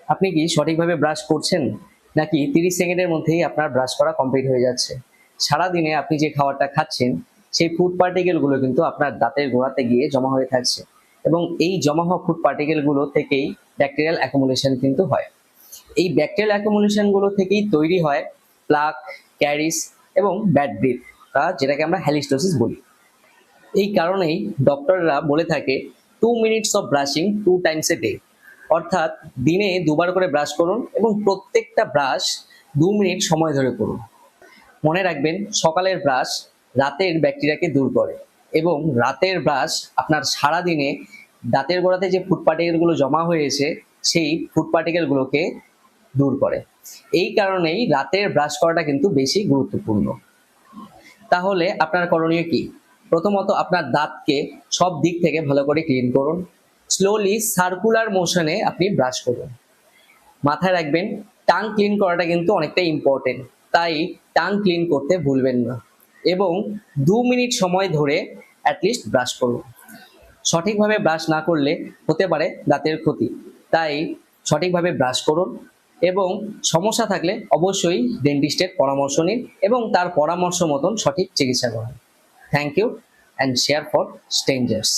আপনি কি সঠিকভাবে ব্রাশ করছেন, নাকি 30 সেকেন্ডের মধ্যেই আপনার ব্রাশ করা কমপ্লিট হয়ে যাচ্ছে? সারাদিনে আপনি যে খাবারটা খাচ্ছেন সেই ফুড পার্টিকেলগুলো কিন্তু আপনার দাঁতের গোড়াতে গিয়ে জমা হয়ে থাকছে, এবং এই জমা হওয়া ফুড পার্টিকেলগুলো থেকেই ব্যাকটেরিয়াল অ্যাকুমুলেশন কিন্তু হয়। এই ব্যাকটেরিয়াল অ্যাকুমুলেশনগুলো থেকেই তৈরি হয় প্লাক, ক্যারিস এবং ব্যাড ব্রিথ, যেটাকে আমরা হ্যালিস্টোসিস বলি। এই কারণেই ডক্টররা বলে থাকে 2 minutes of brushing 2 Times a day, অর্থাৎ দিনে দুবার করে ব্রাশ করুন এবং প্রত্যেকটা ব্রাশ 2 মিনিট সময় ধরে করুন। মনে রাখবেন, সকালের ব্রাশ রাতের ব্যাকটেরিয়াকে দূর করে, এবং রাতের ব্রাশ আপনার সারা দিনে দাঁতের গোড়াতে যে ফুড পার্টিকেলগুলো জমা হয়েছে সেই ফুড পার্টিকেলগুলোকে দূর করে। এই কারণেই রাতের ব্রাশ করাটা কিন্তু বেশি গুরুত্বপূর্ণ। তাহলে আপনার করণীয় কি? প্রথমত, আপনার দাঁতকে সব দিক থেকে ভালো করে ক্লিন করুন। স্লোলি সার্কুলার মোশনে আপনি ব্রাশ করুন। মাথায় রাখবেন, টাং ক্লিন করাটা কিন্তু অনেকটা ইম্পর্টেন্ট, তাই টাং ক্লিন করতে ভুলবেন না, এবং 2 মিনিট সময় ধরে অ্যাটলিস্ট ব্রাশ করুন। সঠিকভাবে ব্রাশ না করলে হতে পারে দাঁতের ক্ষতি, তাই সঠিকভাবে ব্রাশ করুন, এবং সমস্যা থাকলে অবশ্যই ডেন্টিস্টের পরামর্শ নিন এবং তার পরামর্শ মতন সঠিক চিকিৎসা করুন। Thank you and share for strangers.